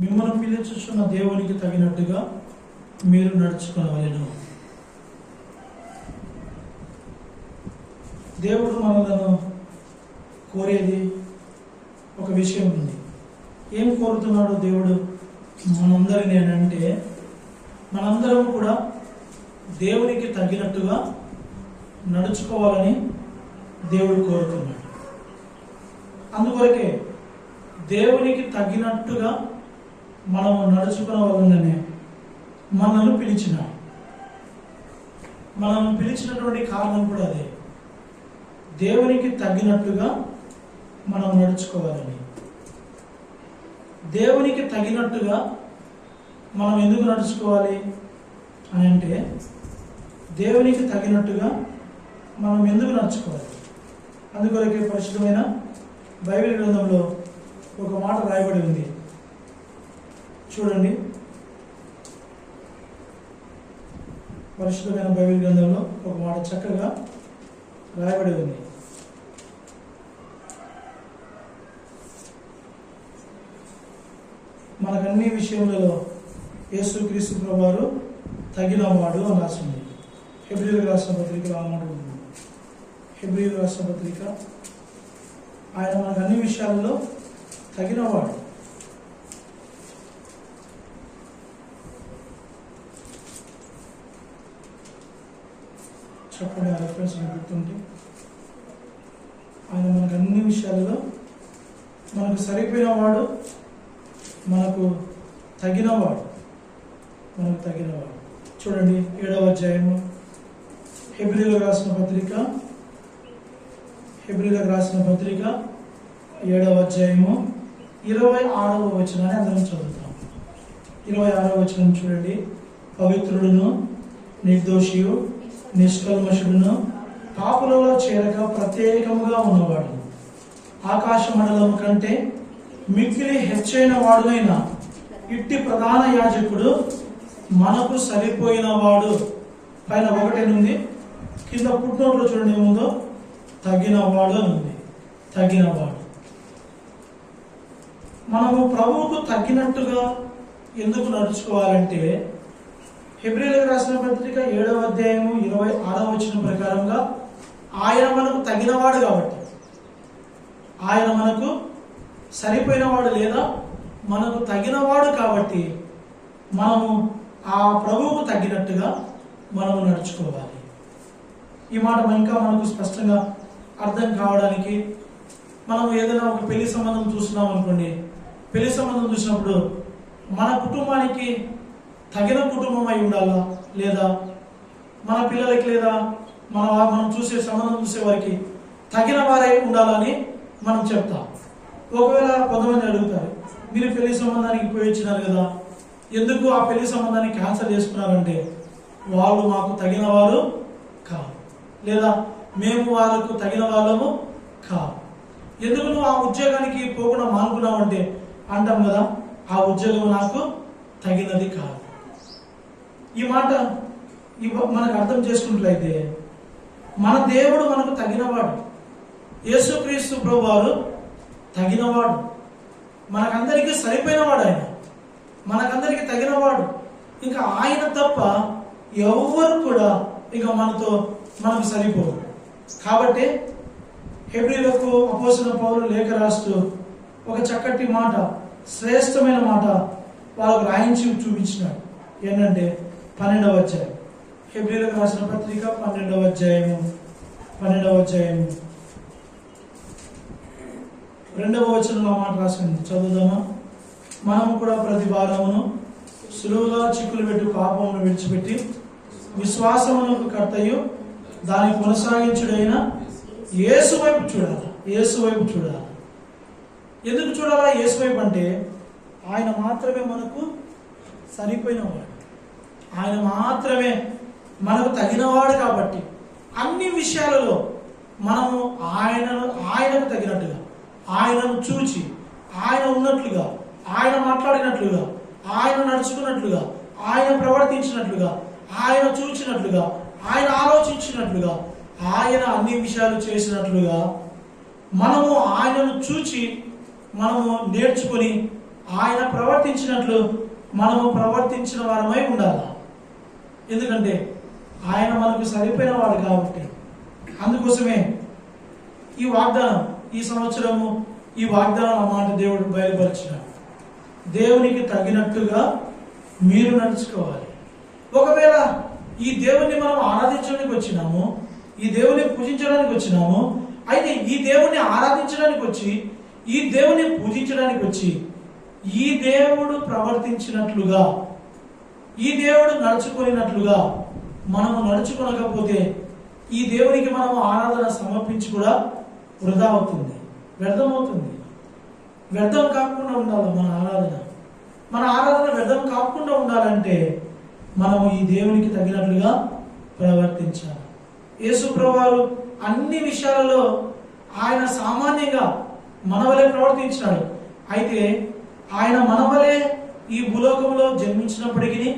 మిమ్మల్ని పిలుచుచున్న దేవునికి తగినట్టుగా మీరు నడుచుకోవాలను. దేవుడు మనలను కోరేది ఒక విషయం ఉంది. ఏం కోరుతున్నాడు దేవుడు మనందరినీ అంటే, మనందరం కూడా దేవునికి తగినట్టుగా నడుచుకోవాలని దేవుడు కోరుతున్నాడు. అందుకొరకే దేవునికి తగినట్టుగా మనం నడుచుకోవాలనే మనల్ని పిలిచినాడు. మనం పిలిచినటువంటి కారణం కూడా అదే, దేవునికి తగినట్టుగా మనం నడుచుకోవాలని. దేవునికి తగినట్టుగా మనం ఎందుకు నడుచుకోవాలి అని అంటే, దేవునికి తగినట్టుగా మనం ఎందుకు నడుచుకోవాలి? అందుకొరకే పరిశుద్ధమైన బైబిల్ గ్రంథంలో ఒక మాట రాయబడి ఉంది. చూడండి, పరిశుద్ధమైన బైబిల్ గ్రంథంలో ఒక మాట చక్కగా రాయబడి ఉంది. మనకన్ని విషయములలో యేసుక్రీస్తు ప్రభువారు తగినవాడు అని రాసింది. హెబ్రీయులకు రాసిన పత్రికలో ఆ మాట ఉంది. హెబ్రీయులకు రాసిన పత్రిక, ఆయన మనకు అన్ని విషయాలలో తగినవాడు. చెప్పండి, ఆ రెఫరెన్స్ గుర్తుంటే. ఆయన మనకు అన్ని విషయాలలో మనకు సరిపోయినవాడు, మనకు తగినవాడు. చూడండి, 7వ అధ్యాయము హెబ్రీయులకు రాసిన పత్రిక 7వ అధ్యాయము 26వ వచనాన్ని అందరం చదువుతాం. 26వ వచనం చూడండి. పవిత్రుడును నిర్దోషియు నిష్కల్మషుడును పాపులలో చేరక ప్రత్యేకముగా ఉన్నవాడు, ఆకాశ మండలము కంటే మిక్కిలి హెచ్చైన వాడునైన ఇట్టి ప్రధాన యాజకుడు మనకు సరిపోయిన వాడు. పైన 1 ఉంది, కింద పుట్టినోట్లో చూడండి ఏముందో, తగినవాడు అని ఉంది. తగినవాడు. మనము ప్రభువుకు తగినట్టుగా ఎందుకు నడుచుకోవాలంటే, హెబ్రీయులకు రాసిన పత్రిక 7వ అధ్యాయము 26వ వచనం ప్రకారంగా ఆయన మనకు తగినవాడు కాబట్టి, ఆయన మనకు సరిపోయినవాడు లేదా మనకు తగినవాడు కాబట్టి మనము ఆ ప్రభువుకు తగినట్టుగా మనము నడుచుకోవాలి. ఈ మాట ఇంకా మనకు స్పష్టంగా అర్థం కావడానికి, మనం ఏదైనా ఒక పెళ్లి సంబంధం చూస్తున్నాం అనుకోండి. పెళ్లి సంబంధం చూసినప్పుడు మన కుటుంబానికి తగిన కుటుంబం అయి ఉండాలా, లేదా మన పిల్లలకి లేదా మనం చూసే సంబంధం చూసే వారికి తగిన వారై ఉండాలని మనం చెప్తాం. ఒకవేళ కొంతమంది అడుగుతారు, మీరు పెళ్లి సంబంధానికి పోయి వచ్చినారు కదా, ఎందుకు ఆ పెళ్లి సంబంధాన్ని క్యాన్సిల్ చేసుకున్నారంటే, వాళ్ళు మాకు తగిన వారు కాదు, లేదా మేము వాళ్ళకు తగిన వాళ్ళము కాదు. ఎందుకు నువ్వు ఆ ఉద్యోగానికి పోకుండా మానుకున్నావు అంటే అంటాం కదా, ఆ ఉద్యోగం నాకు తగినది కాదు. ఈ మాట మనకు అర్థం చేసుకున్నట్లయితే, మన దేవుడు మనకు తగినవాడు. యేసుక్రీస్తు ప్రభువారు తగినవాడు, మనకందరికీ సరిపోయినవాడు. ఆయన మనకందరికీ తగినవాడు. ఇంకా ఆయన తప్ప ఎవరు కూడా ఇక మనకు సరిపోదు. కాబట్టి హెబ్రీయులకు అపోస్తలుడైన పౌలు లేఖ రాస్తూ ఒక చక్కటి మాట, శ్రేష్టమైన మాట వాళ్ళకు రాయించి చూపించినాడు. ఏంటంటే 12వ అధ్యాయం, హెబ్రీయులకు రాసిన పత్రిక 12వ అధ్యాయము 2వ వచనంలో మాట రాసింది, చదువుదామా? మనము కూడా ప్రతి భారమును సులువుగా చిక్కులు పెట్టి పాపమును విడిచిపెట్టి విశ్వాసమునకు కర్తయు దాన్ని కొనసాగించుడైన యేసు వైపు చూడాలి. ఎందుకు చూడాలా యేసు వైపు అంటే, ఆయన మాత్రమే మనకు సరిపోయినవాడు, ఆయన మాత్రమే మనకు తగినవాడు. కాబట్టి అన్ని విషయాలలో మనము ఆయనకు తగినట్టుగా, ఆయనను చూచి, ఆయన ఉన్నట్లుగా, ఆయన మాట్లాడినట్లుగా, ఆయన నడుచుకున్నట్లుగా, ఆయన ప్రవర్తించినట్లుగా, ఆయన చూచినట్లుగా, ఆయన ఆలోచించినట్లుగా, ఆయన అన్ని విషయాలు చేసినట్లుగా మనము ఆయనను చూచి మనము నేర్చుకొని ఆయన ప్రవర్తించినట్లు మనము ప్రవర్తించిన వారమై ఉండాలి. ఎందుకంటే ఆయన మనకు సరిపోయిన వాడు కాబట్టి. అందుకోసమే ఈ వాగ్దానం, ఈ సంవత్సరము ఈ వాగ్దానం మాట దేవుడు బయలుపరిచినాడు. దేవునికి తగినట్టుగా మీరు నడుచుకోవాలి. ఒకవేళ ఈ దేవుణ్ణి మనం ఆరాధించడానికి వచ్చినాము, ఈ దేవుని పూజించడానికి వచ్చినాము, అయితే ఈ దేవుణ్ణి ఆరాధించడానికి వచ్చి, ఈ దేవుని పూజించడానికి వచ్చి, ఈ దేవుడు ప్రవర్తించినట్లుగా, ఈ దేవుడు నడుచుకున్నట్లుగా మనము నడుచుకోనకపోతే ఈ దేవునికి మనము ఆరాధన సమర్పించి కూడా వృధా అవుతుంది, వ్యర్థమవుతుంది. వ్యర్థం కాకుండా ఉండాలి మన ఆరాధన. మన ఆరాధన వ్యర్థం కాకుండా ఉండాలంటే మనము ఈ దేవునికి తగినట్లుగా ప్రవర్తించాలి. యేసు ప్రభువారు అన్ని విషయాలలో ఆయన సామాన్యంగా మనవలే ప్రవర్తించినాడు. అయితే ఆయన మనవలే ఈ భూలోకంలో జన్మించినప్పటికీ,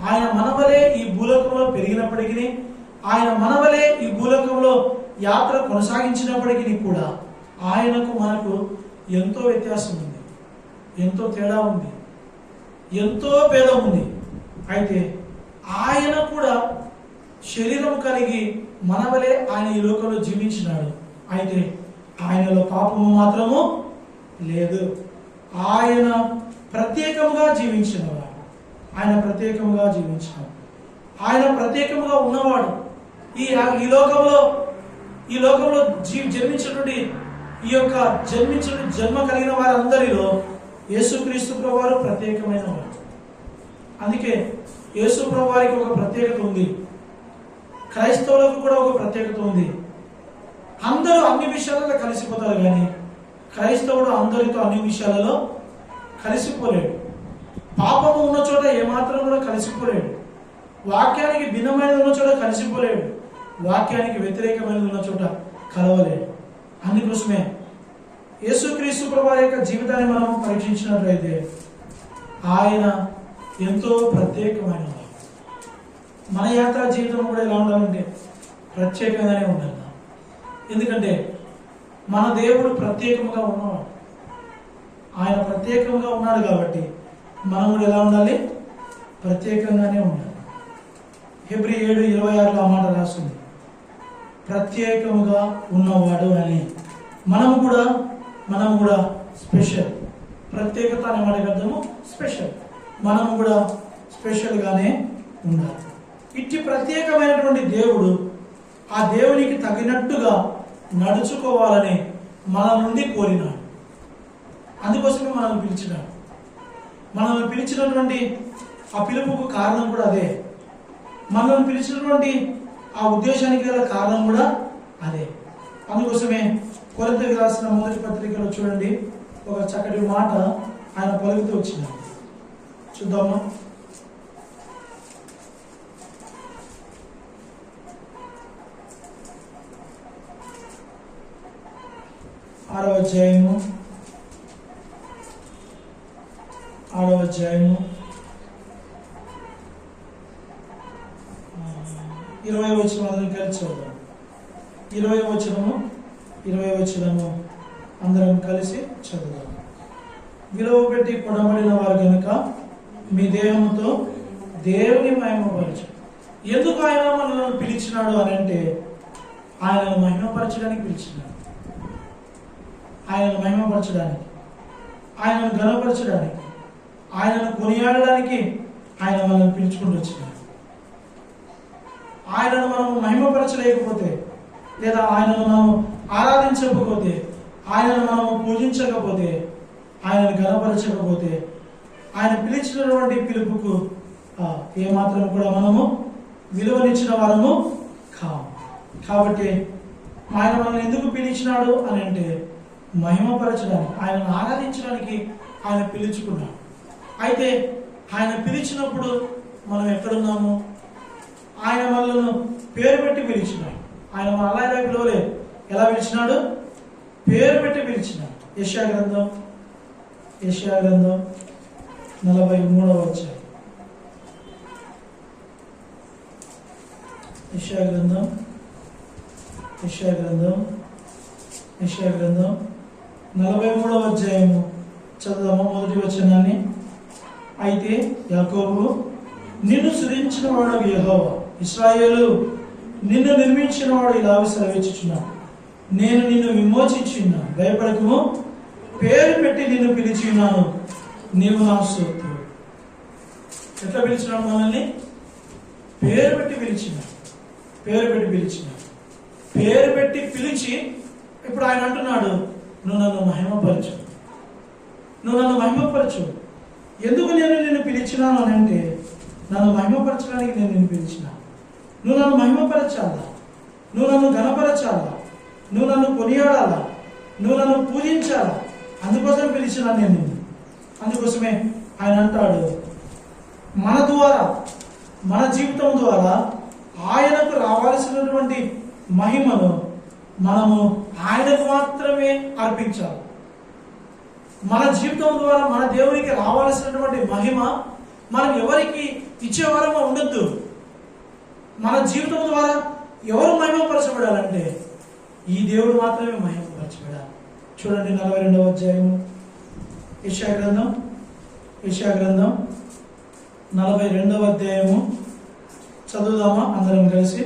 ఆయన మనవలే ఈ భూలోకంలో పెరిగినప్పటికీ, ఆయన మనవలే ఈ భూలోకంలో యాత్ర కొనసాగించినప్పటికీ కూడా ఆయనకు మనకు ఎంతో వ్యత్యాసం ఉంది, ఎంతో తేడా ఉంది, ఎంతో భేదం ఉంది. అయితే ఆయన కూడా శరీరం కలిగి మనవలే ఆయన ఈ లోకంలో జీవించినాడు. అయితే ఆయనలో పాపము మాత్రము లేదు. ఆయన ప్రత్యేకంగా జీవించినవాడు, ఆయన ప్రత్యేకంగా జీవించినాడు, ఆయన ప్రత్యేకంగా ఉన్నవాడు. ఈ లోకంలో జన్మించినటువంటి ఈ యొక్క జన్మించిన జన్మ కలిగిన వారందరిలో యేసుక్రీస్తు ప్రభువారు ప్రత్యేకమైన వాడు. అందుకే యేసు ప్రభువారికి ఒక ప్రత్యేకత ఉంది, క్రైస్తవులకు కూడా ఒక ప్రత్యేకత ఉంది. అందరూ అన్ని విషయాలలో కలిసిపోతారు, కానీ క్రైస్తవుడు అందరితో అన్ని విషయాలలో కలిసిపోలేడు. పాపము ఉన్న చోట ఏమాత్రం కూడా కలిసిపోలేడు. వాక్యానికి భిన్నమైన ఉన్న చోట కలిసిపోలేడు, వాక్యానికి వ్యతిరేకమైన ఉన్న చోట కలవలేడు. అందుకోసమే యేసుక్రీస్తు ప్రభువారి యొక్క జీవితాన్ని మనం పరీక్షించినట్లయితే ఆయన ఎంతో ప్రత్యేకమైన వాడు. మన యాత్రా జీవితం కూడా ఎలా ఉండాలంటే ప్రత్యేకంగానే ఉండాలి. ఎందుకంటే మన దేవుడు ప్రత్యేకంగా ఉన్నవాడు, ఆయన ప్రత్యేకంగా ఉన్నాడు కాబట్టి మనం కూడా ఎలా ఉండాలి? ప్రత్యేకంగానే ఉండాలి. హెబ్రీ 7:26 ఆ మాట రాస్తుంది, ప్రత్యేకముగా ఉన్నవాడు అని. మనం కూడా స్పెషల్. ప్రత్యేకత అనే మాటకి అర్థము స్పెషల్. మనం కూడా స్పెషల్గానే ఉండాలి. ఇట్టి ప్రత్యేకమైనటువంటి దేవుడు, ఆ దేవునికి తగినట్టుగా నడుచుకోవాలని మన నుండి కోరినాడు. అందుకోసమే మనల్ని పిలిచినాడు. మనల్ని పిలిచినటువంటి ఆ పిలుపుకు కారణం కూడా అదే. మనల్ని పిలిచినటువంటి ఆ ఉద్దేశానికి గల కారణం కూడా అదే. అందుకోసమే కొరింథీయులకు రాసిన మొదటి పత్రికలో చూడండి, ఒక చక్కటి మాట ఆయన పలుకుతూ వచ్చినాడు. చూద్దామా? ఆరవ అధ్యాయము 20వ వచనం అందరం కలిసి చదువుదాం. 20వ వచనము అందరం కలిసి చదువుదాం. విలువ పెట్టి కొనబడిన వారు కనుక మీ దేహంతో దేవుని మహిమపరచు. ఎందుకు ఆయన మనల్ని పిలిచినాడు అని అంటే ఆయనను మహిమపరచడానికి పిలిచినాడు. ఆయనను మహిమపరచడానికి, ఆయనను ఘనపరచడానికి, ఆయనను కొనియాడడానికి ఆయన మనల్ని పిలుచుకుంటూ వచ్చినాడు. ఆయనను మనం మహిమపరచలేకపోతే, లేదా ఆయనను మనం ఆరాధించకపోతే, ఆయనను మనము పూజించకపోతే, ఆయనను ఘనపరచకపోతే, ఆయన పిలిచినటువంటి పిలుపుకు ఏమాత్రం కూడా మనము విలువనిచ్చిన వారము కాము. కాబట్టి ఆయన మనల్ని ఎందుకు పిలిచినాడు అని అంటే మహిమపరచడానికి, ఆయనను ఆరాధించడానికి ఆయన పిలుచుకున్నాడు. అయితే ఆయన పిలిచినప్పుడు మనం ఎక్కడున్నాము? ఆయన మనల్ని పేరు పెట్టి పిలిచినాడు. ఆయన మన అలా ఇలా పిలవలేదు. ఎలా పిలిచినాడు? పేరు పెట్టి పిలిచినాడు. యెషయా గ్రంథం 43వ అధ్యాయం. యెషయా గ్రంథం 43వ అధ్యాయము చదువుదామా మొదటి వచనాన్ని. అయితే యాకోబు, నిన్ను సృజించిన వాడు యెహోవా, ఇశ్రాయేలు, నిన్ను నిర్మించిన వాడు ఇలా సెలవిచ్చుచున్నాడు, నేను నిన్ను విమోచించున్నాను, భయపడకము, పేరు పెట్టి నిన్ను పిలిచి ఉన్నాను, నీవు నా సొత్తు. ఎట్లా పిలిచినాడు మనల్ని? పేరు పెట్టి పిలిచినాడు. పేరు పెట్టి పిలిచినాడు. పేరు పెట్టి పిలిచి ఇప్పుడు ఆయన అంటున్నాడు, నువ్వు నన్ను మహిమపరచు, నువ్వు నన్ను మహిమపరచు. ఎందుకు నేను నిన్ను పిలిచినాను అని అంటే, నన్ను మహిమపరచడానికి నేను నిన్ను పిలిచినా. నువ్వు నన్ను మహిమపరచాలా, నువ్వు నన్ను ఘనపరచాలా, నువ్వు నన్ను కొనియాడాలా, నువ్వు నన్ను పూజించాలా. అందుకోసం పిలిచినా నేను నిన్ను. అందుకోసమే ఆయన అంటాడు, మన ద్వారా, మన జీవితం ద్వారా ఆయనకు రావాల్సినటువంటి మహిమను మనము ఆయనకు మాత్రమే అర్పించాలి. మన జీవితం ద్వారా మన దేవునికి రావాల్సినటువంటి మహిమ మనం ఎవరికి ఇచ్చేవారమో ఉండొద్దు. మన జీవితం ద్వారా ఎవరు మహిమపరచబడాలంటే ఈ దేవుడు మాత్రమే మహిమపరచబడాలి. చూడండి 42వ అధ్యాయము యెషయా గ్రంథం 42వ అధ్యాయము చదువుదామా అందరం కలిసి.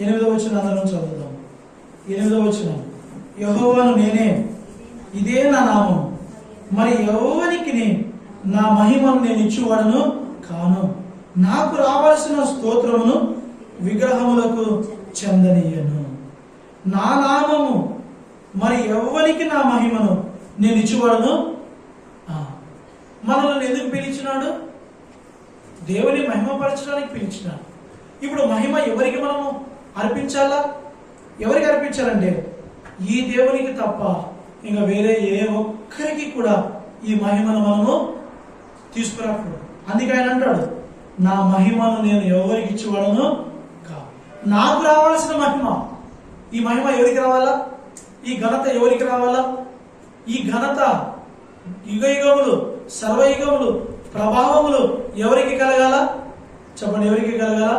8వ వచనం అందరం చదువుదాం. 8వ వచనం, యెహోవాను నేనే, ఇదే నా నామం, మరి ఎవరికి నా మహిమను నేను ఇచ్చువాడను కాను, నాకు రావాల్సిన స్తోత్రమును విగ్రహములకు చెందనీయను. నా నామము మరి ఎవరికి నా మహిమను నేను ఇచ్చువాడను. మనల్ని ఎందుకు పిలిచినాడు? దేవుని మహిమపరచడానికి పిలిచినాడు. ఇప్పుడు మహిమ ఎవరికి మనము అర్పించాలా? ఎవరికి అర్పించాలంటే ఈ దేవునికి తప్ప ఇంకా వేరే ఏ ఒక్కరికి కూడా ఈ మహిమను మనము తీసుకురాకూడదు. అందుకే ఆయన అంటాడు, నా మహిమను నేను ఎవరికి ఇచ్చేవాడను కాదు. నాకు రావాల్సిన మహిమ, ఈ మహిమ ఎవరికి రావాలా? ఈ ఘనత ఎవరికి రావాలా? ఈ ఘనత యుగయుగములు, సర్వయుగములు, ప్రభావములు ఎవరికి కలగాల? చెప్పండి, ఎవరికి కలగాల?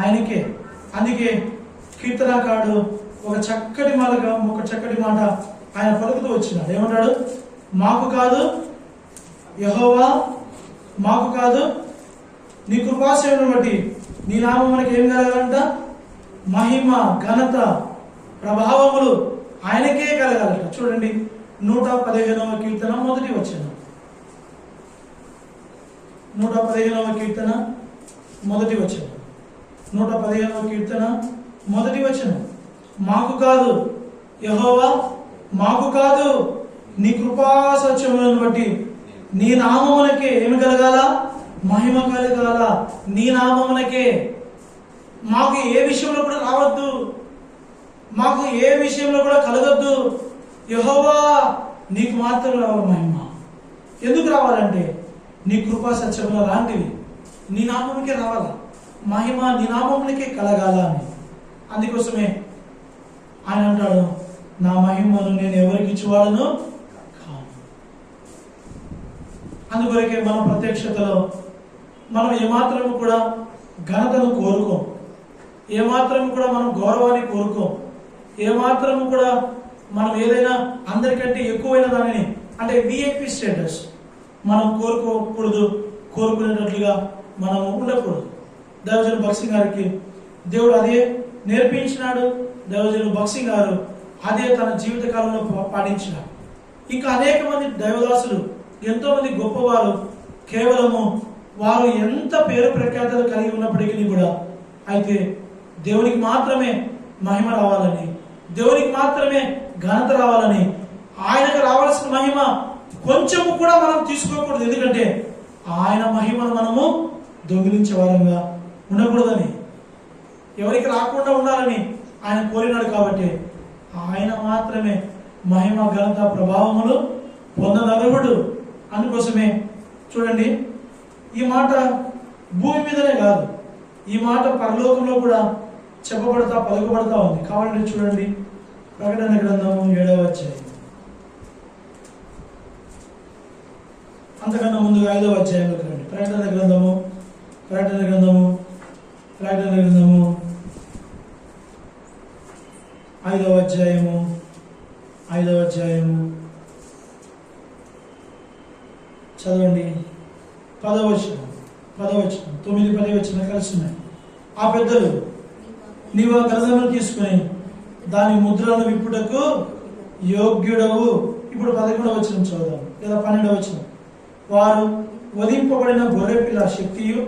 ఆయనకే. అందుకే కీర్తనకారుడు ఒక చక్కటి మాట ఆయన పలుకుతూ వచ్చినాడు. ఏమంటాడు? మాకు కాదు యెహోవా, మాకు కాదు, నీ కృపాసేవను బట్టి నీ నామం మనకి ఏం కలగాలంట? మహిమ, ఘనత, ప్రభావములు ఆయనకే కలగాలట. చూడండి 115వ కీర్తన మొదటి వచనం. 115వ కీర్తన మొదటి వచనం. 115వ కీర్తన మొదటి వచనం, మాకు కాదు యెహోవా, మాకు కాదు, నీ కృపా సత్యములను బట్టి నీ నామమునకే ఏమి కలగాల? మహిమ కలగాల. నీ నామమునకే. మాకు ఏ విషయంలో కూడా రావద్దు, మాకు ఏ విషయంలో కూడా కలగద్దు. యెహోవా నీకు మాత్రం రావాలి మహిమ. ఎందుకు రావాలంటే నీ కృపా సత్యముల లాంటివి నీ నామమునికే రావాల. మహిమ నీ నామమునికే కలగాల అని. అందుకోసమే ఆయన అంటాడు, నా మహిమను నేను ఎవరికి ఇచ్చేవాడను కాను. అందుకొరకే మన ప్రత్యక్షతలో మనం ఏమాత్రము కూడా ఘనతను కోరుకోం, ఏమాత్రము కూడా మనం గౌరవాన్ని కోరుకోం, ఏమాత్రము కూడా మనం ఏదైనా అందరికంటే ఎక్కువైన దానిని అంటే విఐపి స్టేటస్ మనం కోరుకోకూడదు, కోరుకునేటట్లుగా మనం ఉండకూడదు. దైవజనుడు భక్సింగ్ గారికి దేవుడు అదే నేర్పించినాడు. దైవజనుడు భక్సింగ్ గారు అదే తన జీవిత కాలంలో పాటించినాడు. ఇంకా అనేక మంది దైవదాసులు, ఎంతో మంది గొప్పవారు, కేవలము వారు ఎంత పేరు ప్రఖ్యాతలు కలిగి ఉన్నప్పటికీ కూడా అయితే దేవునికి మాత్రమే మహిమ రావాలని, దేవునికి మాత్రమే ఘనత రావాలని, ఆయనకు రావాల్సిన మహిమ కొంచెము కూడా మనం తీసుకోకూడదు. ఎందుకంటే ఆయన మహిమను మనము దొంగిలించే వారంగా ఉండకూడదని, ఎవరికి రాకుండా ఉండాలని ఆయన కోరినాడు. కాబట్టి ఆయన మాత్రమే మహిమ, ఘనత, ప్రభావములు పొందనర్హుడు. అందుకోసమే చూడండి, ఈ మాట భూమి మీదనే కాదు, ఈ మాట పరలోకంలో కూడా పలుకబడతా ఉంది. కావాలంటే చూడండి, ప్రకటన గ్రంథము 7వ అధ్యాయం, అంతకన్నా ముందుగా 5వ అధ్యాయంలోకి రండి. ప్రకటన గ్రంథము 5వ అధ్యాయము చదవండి 10వ వచనం 9, 10 వచనం కలిసి ఉన్నాయి. ఆ పెద్దలు, నీవు ఆ గ్రంథమును తీసుకుని దాని ముద్రలను విప్పుటకు యోగ్యుడవు. ఇప్పుడు 11వ వచనం చదువుదాం, లేదా 12వ వచనం. వారు వధింపబడిన గొర్రెపిల్ల శక్తియు,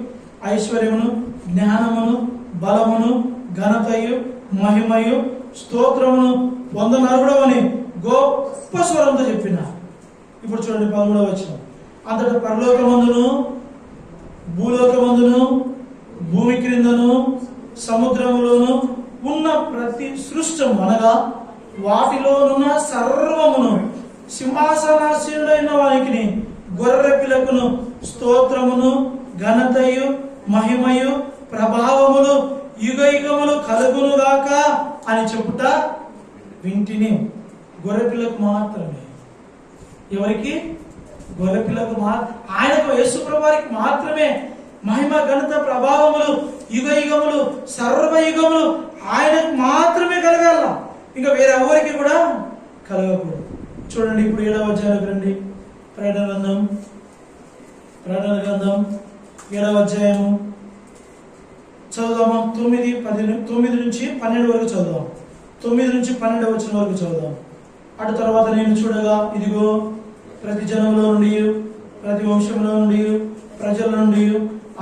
ఐశ్వర్యమును, జ్ఞానమును, బలమును, ఘనతయు, మహిమయు, స్తోత్రమును పొందనరుడవని గొప్ప స్వరంతో చెప్పిన. ఇప్పుడు చూడండి 13వ వచనం. అంతటా పరలోకమందును, భూలోకమందును, భూమి క్రిందను, సముద్రములోను ఉన్న ప్రతి సృష్టము, అనగా వాటిలోనున్న సర్వమును, సింహాసనాసీనుడైన వానికి, గొర్రె పిల్లకును స్తోత్రమును, ఘనతయు, మహిమయు, ప్రభావములు యుగయుగములు కలుగునుగాక అని చెప్పుట వింటిని. గొర్రె పిల్లకు మాత్రమే. ఎవరికి? గొర్రె పిల్లకు ఆయనకు, యేసుప్రభువు వారికి మాత్రమే మహిమ, ఘనత, ప్రభావములు యుగయుగములు సర్వయుగములు ఆయనకు మాత్రమే కలగాల. ఇంకా వేరే ఎవరికి కూడా కలగకూడదు. చూడండి ఇప్పుడు 7వ అధ్యాయంలోకి రండి. ప్రకటన గ్రంథం 7వ అధ్యాయము చదువుదామా? 9 నుంచి 12 వరకు చదువుదాం. 9 నుంచి 12 వచనం వరకు చదువుదాం. అటు తర్వాత నేను చూడగా, ఇదిగో ప్రతి జనంలో నుండి, ప్రతి వంశంలో నుండి, ప్రజల నుండి,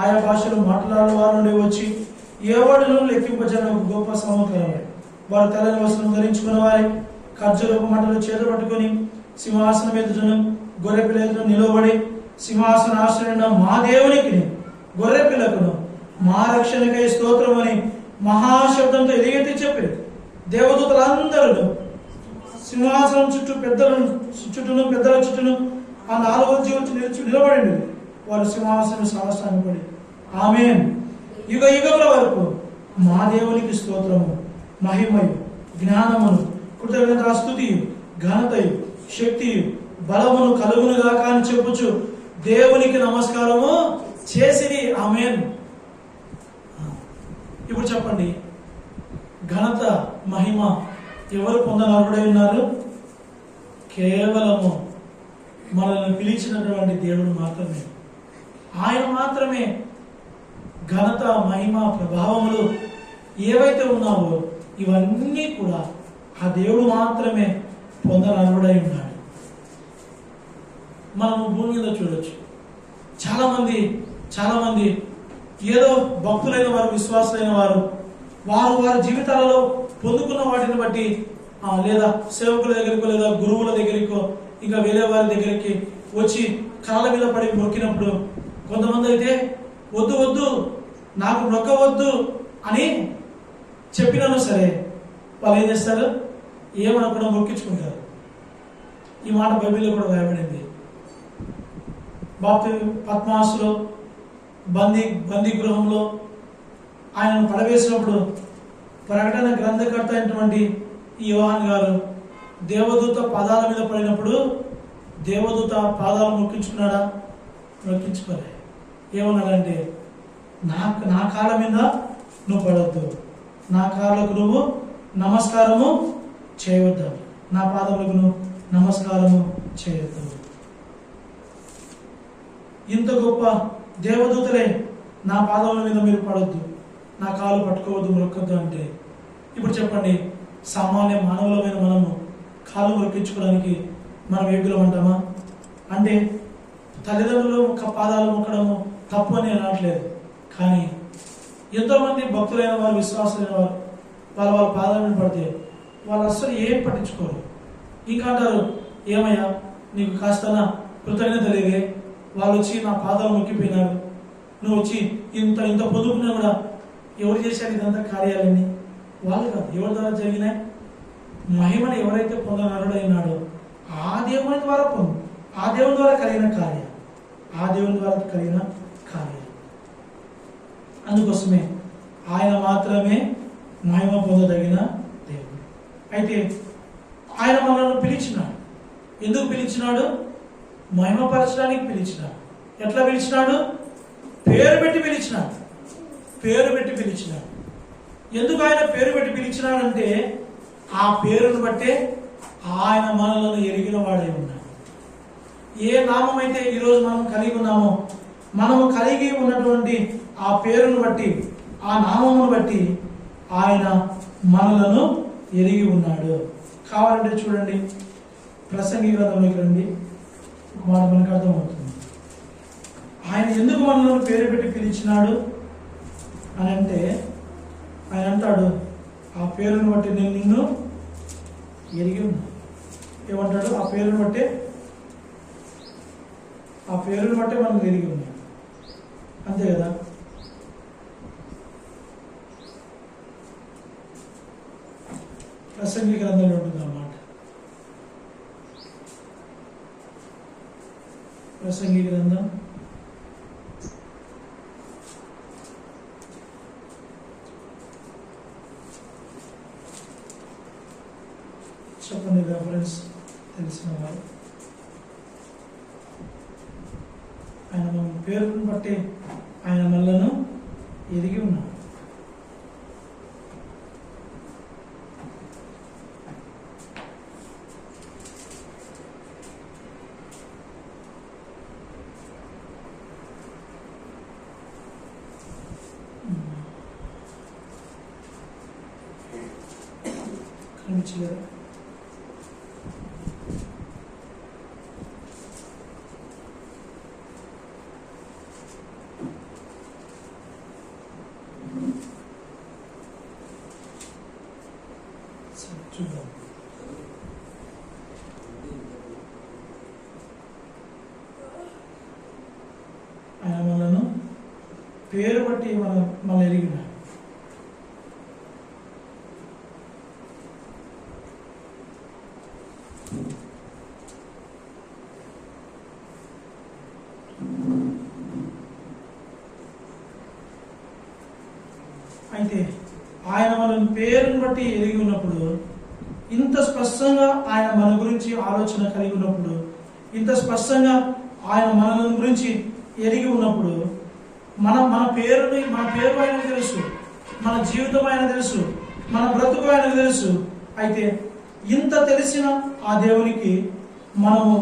ఆయా భాషలు మాట్లాడే వారి నుండి వచ్చి ఎవడును లెక్కింపజన ఒక గొప్ప సమూహం. వారు తెల్లని వస్త్రం ధరించుకున్న వారి ఖర్జూరపు మంటలు చేతులు పట్టుకుని సింహాసనం ఎదుటను గొర్రె పిల్ల ఎదుట నిలబడి, సింహాసన ఆశ్రయుడైన మా దేవునికి, గొర్రె పిల్లకును మా రక్షణకై స్తోత్రం అని మహాశబ్దంతో ఎలుగెత్తి చెప్పి, దేవదూతలందరూ సింహాసనం పెద్దల చుట్టూను ఆ 4 జీవులు నిలబడింది. వారు సింహాసనం సాష్టాంగపడి, ఆమేన్, యుగ యుగముల వరకు మా దేవునికి స్తోత్రము, మహిమయు, జ్ఞానమును, కృతజ్ఞత, స్తుతియు, ఘనతయు, శక్తియు, బలమును కలుగునుగాక అని చెప్పుచు దేవునికి నమస్కారము చేసిరి. ఆమేన్. ఇప్పుడు చెప్పండి, ఘనత, మహిమ ఎవరు పొందనరుడై ఉన్నారు? కేవలము మనల్ని పిలిచినటువంటి దేవుడు మాత్రమే. ఆయన మాత్రమే ఘనత, మహిమ, ప్రభావములు ఏవైతే ఉన్నావో ఇవన్నీ కూడా ఆ దేవుడు మాత్రమే పొందనరుడై ఉన్నాడు. మనము భూమి మీద చూడొచ్చు, చాలా మంది ఏదో భక్తులైన వారు, విశ్వాసులైన వారు, వారి జీవితాలలో పొందుకున్న వాటిని బట్టి లేదా సేవకుల దగ్గరికో, లేదా గురువుల దగ్గరికో, ఇంకా వేరే వారి దగ్గరికి వచ్చి కాళ్ళ మీద పడి మొక్కినప్పుడు, కొంతమంది అయితే వద్దు నాకు మొక్కవద్దు అని చెప్పినాను సరే, వాళ్ళు ఏం చేస్తారు? ఏమనకుండా మొక్కించుకుంటారు. ఈ మాట బైబిల్లో కూడా రాయబడింది. పద్మాసులో బందీ గృహంలో ఆయనను పడవేసినప్పుడు ప్రకటన గ్రంథకర్త అయినటువంటి ఈ యోహాన్ గారు దేవదూత పాదాల మీద పడినప్పుడు దేవదూత పాదాలు మొక్కించుకున్నాడా? మొక్కించుకోలే. ఏమన్నాడంటే, నా కాళ్ళ మీద నువ్వు పడవద్దు, నా కాళ్ళకు నువ్వు నమస్కారము చేయవద్దు, నా పాదములకు నువ్వు నమస్కారము చేయవద్దు. ఇంత గొప్ప దేవదూతలే నా పాదముల మీద మీరు పడొద్దు, నా కాలు పట్టుకోవద్దు, మొక్కొద్దు అంటే, ఇప్పుడు చెప్పండి, సామాన్య మానవులమైన మనము కాలు మొక్కించుకోవడానికి మనం యోగ్యులం అంటామా? అంటే తల్లిదండ్రులు పాదాలు మొక్కడము తప్పు అని అనట్లేదు. కానీ ఎంతోమంది భక్తులైన వారు, విశ్వాసులైన వారు వాళ్ళ పాదాలను పడితే వాళ్ళు అస్సలు ఏం పట్టించుకోరు. ఇంకా అంటారు, ఏమయ్యా నీకు కాస్త కృతజ్ఞత లేదే, వాళ్ళు వచ్చి నా పాదాలు మొక్కిపోయినారు, నువ్వు వచ్చి ఇంత పొదుపునా కూడా ఎవరు చేశారు ఇదంతా కార్యాలన్నీ? వాళ్ళు కాదు. ఎవరి ద్వారా జరిగినాయి? మహిమను ఎవరైతే పొందనరుడైనాడో ఆ దేవుని ద్వారా ఆ దేవుని ద్వారా కలిగిన కార్యం, ఆ దేవుని ద్వారా కలిగిన కార్యం. అందుకోసమే ఆయన మాత్రమే మహిమ పొందదగిన దేవుడు. అయితే ఆయన మనల్ని పిలిచినాడు. ఎందుకు పిలిచినాడు? మహిమపరచడానికి పిలిచినాడు. ఎట్లా పిలిచినాడు? పేరు పెట్టి పిలిచినాడు. ఎందుకు ఆయన పేరు పెట్టి పిలిచినాడంటే, ఆ పేరును బట్టే ఆయన మనలను ఎరిగిన వాడై ఉన్నాడు. ఏ నామం అయితే ఈరోజు మనం కలిగి ఉన్నామో, మనము కలిగి ఉన్నటువంటి ఆ పేరును బట్టి, ఆ నామమును బట్టి ఆయన మనలను ఎరిగి ఉన్నాడు. కావాలంటే చూడండి, ప్రసంగి గ్రంథంలోకి రండి, మాట మనకు అర్థమవుతుంది. ఆయన ఎందుకు మనలను పేరు పెట్టి పిలిచినాడు అని అంటే, ఆయన అంటాడు, ఆ పేరును బట్టి నేను నిన్ను ఎరిగి ఉన్నా. ఏమంటాడు? ఆ పేరును బట్టే మనం ఎరిగి ఉన్నాం. అంతే కదా? ప్రసంగి గ్రంథంలో ఉంటుంది అన్నమాట. ప్రసంగి గ్రంథం 7 రెఫరెన్స్ తెలిసిన వారు. ఆయన మన పేరును బట్టి ఆయన మనలను ఎరిగి ఉన్నాడు. కనిపించలేదు. చూద్దాం. ఆయన మనను పేరు బట్టి మన ఎరిగిన అయితే ఆయన మన పేరును బట్టి ఎరిగి ఉన్నప్పుడు, ఇంత స్పష్టంగా ఆయన మన గురించి ఆలోచన కలిగి ఉన్నప్పుడు, ఇంత స్పష్టంగా ఆయన మన గురించి ఎరిగి ఉన్నప్పుడు, మన పేరు ఆయనకు తెలుసు, మన జీవితం ఆయనకు తెలుసు, మన బ్రతుకు ఆయనకు తెలుసు. అయితే ఇంత తెలిసిన ఆ దేవునికి మనము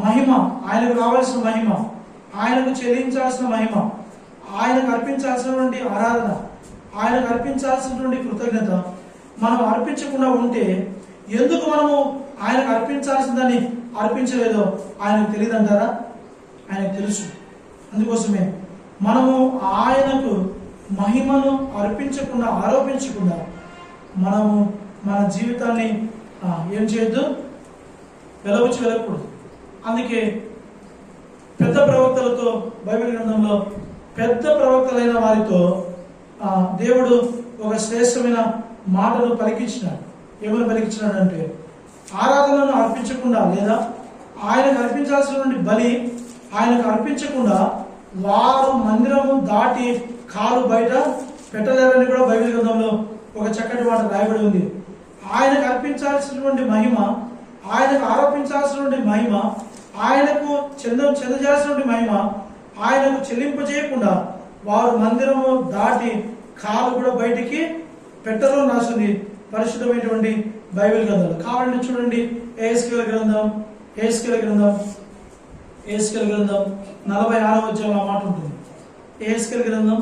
మహిమ, ఆయనకు రావాల్సిన మహిమ, ఆయనకు చెల్లించాల్సిన మహిమ, ఆయనకు అర్పించాల్సినటువంటి ఆరాధన, ఆయనకు అర్పించాల్సినటువంటి కృతజ్ఞత మనం అర్పించకుండా ఉంటే, ఎందుకు మనము ఆయనకు అర్పించాల్సిందని అర్పించలేదో ఆయనకు తెలియదంటారా? ఆయనకు తెలుసు. అందుకోసమే మనము ఆయనకు మహిమను అర్పించకుండా, ఆరోపించకుండా మనము మన జీవితాన్ని ఏం చేయొద్దు, వెళ్ళకూడదు. అందుకే పెద్ద ప్రవక్తలతో, బైబిల్ గ్రంథంలో పెద్ద ప్రవక్తలైన వారితో దేవుడు ఒక శ్రేష్టమైన మాటను పలికించినాడు. ఏమని పలికించినాడంటే, ఆరాధనను అర్పించకుండా, లేదా ఆయనకు అర్పించాల్సినటువంటి బలి ఆయనకు అర్పించకుండా వారు మందిరము దాటి కాలు బయట పెట్టలేరని కూడా బైబిల్ గ్రంథంలో ఒక చక్కటి మాట రాయబడి ఉంది. ఆయనకు అర్పించాల్సినటువంటి మహిమ, ఆయనకు ఆరోపించాల్సినటువంటి మహిమ, ఆయనకు చెందజాల్సినటువంటి మహిమ ఆయనకు చెల్లింపజేయకుండా వారు మందిరము దాటి కాలు కూడా బయటికి పెట్టరు రాసింది పరిశుద్ధమైనటువంటి బైబిల్ గ్రంథాలు. కావాలంటే చూడండి, యెహెజ్కేలు గ్రంథం 46వ అధ్యాయం ఆ మాట ఉంటుంది. యెహెజ్కేలు గ్రంథం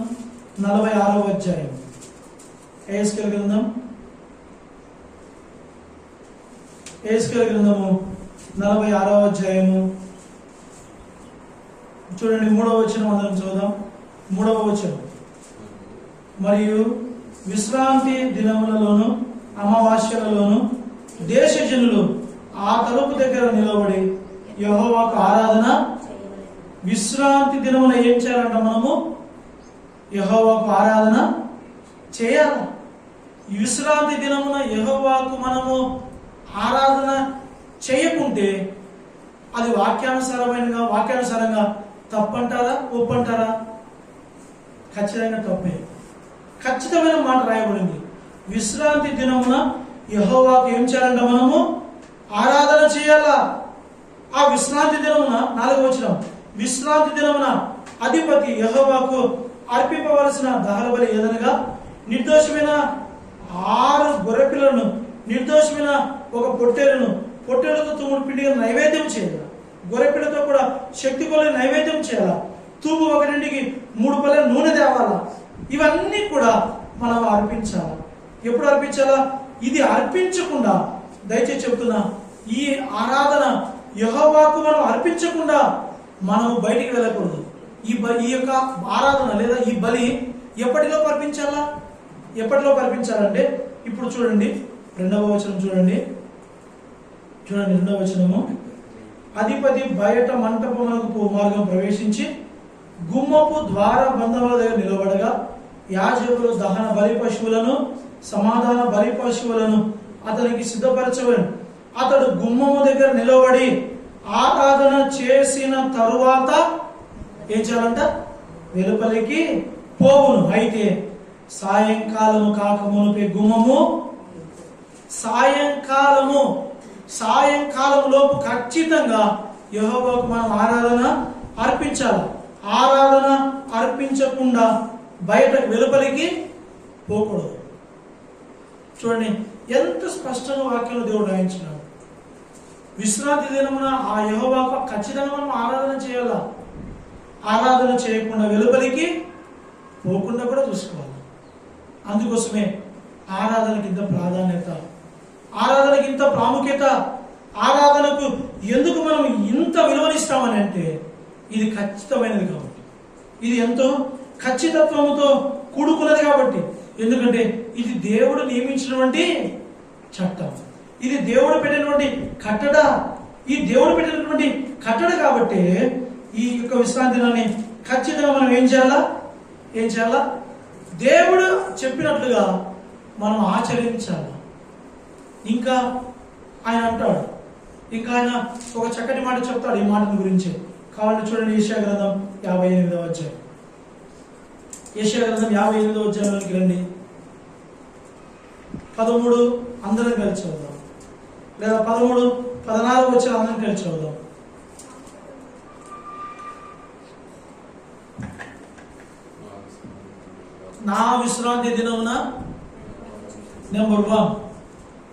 46వ అధ్యాయం. యెహెజ్కేలు గ్రంథము 46వ అధ్యాయము చూడండి, 3వ వచనం అందరం చదువుదాం. 3వ వచనం, మరియు విశ్రాంతి దినములలోను అమావాస్యలలోను దేశజనులు ఆ తలుపు దగ్గర నిలబడి యెహోవాకు ఆరాధన. విశ్రాంతి దినమున ఏం చేయాలంట? మనము యెహోవాకు ఆరాధన చేయాలి. విశ్రాంతి దినమున యెహోవాకు మనము ఆరాధన చేయకుంటే అది వాక్యానుసారంగా తప్పంటారా, ఒప్పంటారా? ఖచ్చితంగా తప్పే. ఖచ్చితమైన మాట రాయబడింది. విశ్రాంతి దినమున యెహోవాకు ఏం చేయాలంట? మనము ఆరాధన చేయాలా. ఆ విశ్రాంతి దినమున 4వ వచనం, విశ్రాంతి దినమున అధిపతి యెహోవాకు అర్పింపవలసిన దహన బలి ఏదనగా నిర్దోషమైన 6 గొర్రెపిల్లలను, నిర్దోషమైన ఒక పొట్టేలుతో 9 పిండిగా నైవేద్యం చేయాలి. గొర్రెపిల్లతో కూడా శక్తి కొలది నైవేద్యం చేయాలా, తూపు 1 3 పళ్ళ నూనె తేవాలా. ఇవన్నీ కూడా మనం అర్పించాలా. ఎప్పుడు అర్పించాలా? ఇది అర్పించకుండా, దయచేసి చెప్తున్నా, ఈ ఆరాధన యెహోవాకు మనం అర్పించకుండా మనం బయటికి వెళ్ళకూడదు. ఈ యొక్క ఆరాధన లేదా ఈ బలి ఎప్పటిలోపు అర్పించాలా? ఎప్పటిలోపు అర్పించాలంటే ఇప్పుడు చూడండి 2వ వచనం చూడండి 2వ వచనము. అధిపతి బయట మంటపమునకు మార్గం ప్రవేశించి గుమ్మపు ద్వార బంధముల దగ్గర నిలబడగా యాజకులు దహన బలి పశువులను సమాధాన బలి పశువులను అతనికి సిద్ధపరచవలెను. అతడు గుమ్మము దగ్గర నిలబడి ఆరాధన చేసిన తరువాత ఏం చేయాలంట? వెలుపలికి పోవును. అయితే సాయంకాలము కాకమునుపే గుమ్మము, సాయంకాలం లోపు ఖచ్చితంగా యెహోవాకు మనం ఆరాధన అర్పించాలి. ఆరాధన అర్పించకుండా బయటకు వెలుపలికి పోకూడదు. చూడండి ఎంత స్పష్టంగా వాక్యంలో దేవుడు రాయించినాడు. విశ్రాంతి దినమున ఆ యెహోవాకు ఖచ్చితంగా మనం ఆరాధన చేయాలా. ఆరాధన చేయకుండా వెలుపలికి పోకుండా కూడా చూసుకోవాలి. అందుకోసమే ఆరాధనకి ఇంత ప్రాధాన్యత, ఆరాధనకి ఇంత ప్రాముఖ్యత. ఆరాధనకు ఎందుకు మనం ఇంత విలువనిస్తామని అంటే ఇది ఖచ్చితమైనది కాబట్టి, ఇది ఎంతో ఖచ్చితత్వముతో కూడుకున్నది కాబట్టి. ఎందుకంటే ఇది దేవుడు నియమించినటువంటి చట్టం, ఇది దేవుడు పెట్టినటువంటి కట్టడ. ఈ దేవుడు పెట్టినటువంటి కట్టడ కాబట్టి ఈ యొక్క విశ్రాంతి దినాన్ని ఖచ్చితంగా మనం ఏం చేయాలా? దేవుడు చెప్పినట్లుగా మనం ఆచరించాలి. ఇంకా ఆయన అంటాడు, ఇంకా ఆయన ఒక చక్కటి మాట చెప్తాడు ఈ మాటల గురించి. కావాలంటే చూడండి యెషయా గ్రంథం 58వ అధ్యాయం. యెషయా గ్రంథం 58వ అధ్యాయంలోకి రండి. 13 అందరం కలిసి చదువుదాం, లేదా 13, 14 వచ్చిన అందరం కలిసి చదువుదాం. నా విశ్రాంతి దినమున నెంబర్ 1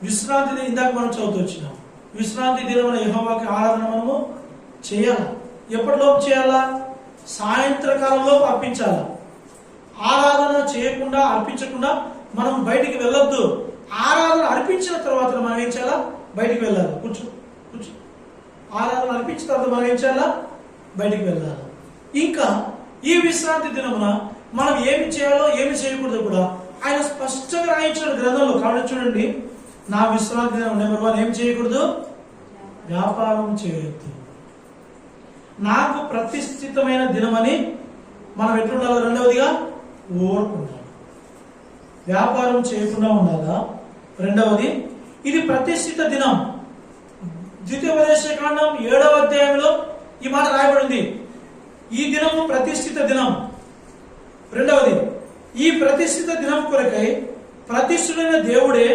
విశ్రాంతి ఇందాక మనం చదువుతూ వచ్చినాం. విశ్రాంతి దినమున యెహోవాకి ఆరాధన మనము చేయాలా. ఎప్పటిలోపు చేయాలా? సాయంత్రకాలంలోపు అర్పించాలా. ఆరాధన చేయకుండా అర్పించకుండా మనం బయటికి వెళ్ళొద్దు. ఆరాధన అర్పించిన తర్వాత మనం ఏం చేయాలా? బయటికి వెళ్ళాలి. కూర్చో. ఆరాధన అర్పించిన తర్వాత మనం ఏం చేయాలా? బయటికి వెళ్ళాలి. ఇంకా ఈ విశ్రాంతి దినమున మనం ఏమి చేయాలో ఏమి చేయకూడదు కూడా ఆయన స్పష్టంగా రాయించిన గ్రంథంలో. కాబట్టి చూడండి, నా విశ్రాంతి దినం నెంబర్ 1 ఏం చేయకూడదు? వ్యాపారం చేయొద్దు. నాకు ప్రతిష్ఠితమైన దినమని మనం ఎట్లుండాలో? రెండవదిగా ఓర్పుండాలి. వ్యాపారం చేయకుండా ఉండాలా. రెండవది, ఇది ప్రతిష్ఠిత దినం. ద్వితీయోపదేశకాండం 7వ అధ్యాయంలో ఈ మాట రాయబడింది. ఈ దినము ప్రతిష్ఠిత దినం. రెండవది, ఈ ప్రతిష్ఠిత దినం కొరకై ప్రతిష్ఠుడైన దేవుడే